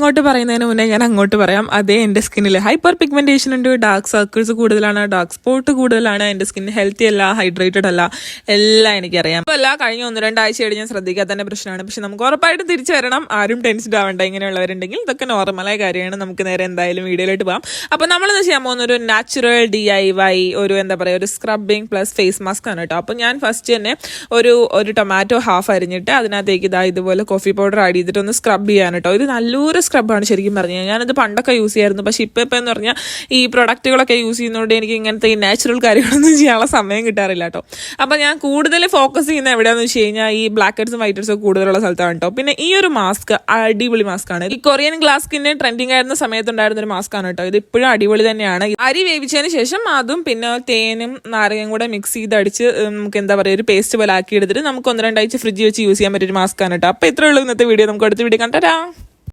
ഇങ്ങോട്ട് പറയുന്നതിന് മുന്നേ ഞാൻ അങ്ങോട്ട് പറയാം. അതേ എൻ്റെ സ്കിന്നിൽ ഹൈപ്പർ പിഗ്മെന്റേഷൻ ഉണ്ട്, ഡാർക്ക് സർക്കിൾസ് കൂടുതലാണ്, ഡാർക്ക് സ്പോട്ട് കൂടുതലാണ്, എൻ്റെ സ്കിൻ ഹെൽത്തി അല്ല, ഹൈഡ്രേറ്റഡ് അല്ല, എല്ലാം എനിക്കറിയാം. അപ്പോൾ എല്ലാം കഴിഞ്ഞ 1-2 ആഴ്ചയായിട്ട് ഞാൻ ശ്രദ്ധിക്കാത്തതിൻ്റെ പ്രശ്നമാണ്. പക്ഷെ നമുക്ക് ഉറപ്പായിട്ടും തിരിച്ചു വരണം. ആരും ടെൻസ്ഡ് ആവണ്ട. ഇങ്ങനെയുള്ളവരുണ്ടെങ്കിൽ ഇതൊക്കെ നോർമലായ കാര്യമാണ്. നമുക്ക് നേരെ എന്തായാലും വീഡിയോയിലോട്ട് പോകാം. അപ്പോൾ നമ്മളിന്ന് ചെയ്യാൻ പോകുന്ന ഒരു നാച്ചുറൽ DIY ഒരു എന്താ പറയുക, ഒരു സ്ക്രബിങ് പ്ലസ് ഫേസ് മാസ്ക് ആണ് കേട്ടോ. അപ്പോൾ ഞാൻ ഫസ്റ്റ് തന്നെ ഒരു ടൊമാറ്റോ ഹാഫ് അരിഞ്ഞിട്ട് അതിനകത്തേക്ക് ഇതുപോലെ കോഫി പൗഡർ ആഡ് ചെയ്തിട്ട് ഒന്ന് സ്ക്രബ് ചെയ്യാൻ കേട്ടോ. ഇത് നല്ലൊരു സ്ക്രബാണ് ശരിക്കും പറഞ്ഞാൽ. ഞാനത് പണ്ടൊക്കെ യൂസ് ചെയ്യായിരുന്നു. പക്ഷെ ഇപ്പം എന്ന് പറഞ്ഞാൽ ഈ പ്രൊഡക്റ്റുകളൊക്കെ യൂസ് ചെയ്യുന്നതുകൊണ്ട് എനിക്ക് ഇങ്ങനത്തെ ഈ നാച്ചുറൽ കാര്യങ്ങളൊന്നും ചെയ്യാനുള്ള സമയം കിട്ടാറില്ല കേട്ടോ. അപ്പോൾ ഞാൻ കൂടുതൽ ഫോക്കസ് ചെയ്യുന്ന എവിടെയാണെന്ന് വെച്ച് കഴിഞ്ഞാൽ ഈ ബ്ലാക്ക് ഹെഡ്സും വൈറ്റ് ഹെഡ്സും കൂടുതലുള്ള സ്ഥലത്താണ് കേട്ടോ. പിന്നെ ഈ ഒരു മാസ്ക് അടിപൊളി മാസ്ക് ആണ്. ഈ കൊറിയൻ ഗ്ലാസ് സ്കിന്നിന് ട്രെൻഡിങ് ആയിരുന്ന സമയത്തുണ്ടായിരുന്ന ഒരു മാസ്ക് ആണ് കേട്ടോ. ഇത് ഇപ്പോഴും അടിപൊളി തന്നെയാണ്. അരി വേവിച്ചതിന് ശേഷം അതും പിന്നെ തേനും നാരങ്ങയും കൂടെ മിക്സ് ചെയ്തടിച്ച് നമുക്ക് എന്താ പറയുക, ഒരു പേസ്റ്റ് പോലെ ആക്കി എടുത്തിട്ട് നമുക്ക് 1-2 ആഴ്ച ഫ്രിഡ്ജിൽ വെച്ച് യൂസ് ചെയ്യാൻ പറ്റിയൊരു മാസ്ക് ആണ് കേട്ടോ. അപ്പോൾ ഇത്രയേ ഉള്ളൂ ഇന്നത്തെ വീഡിയോ. നമുക്ക് അടുത്ത വീഡിയോ കണ്ടരാം.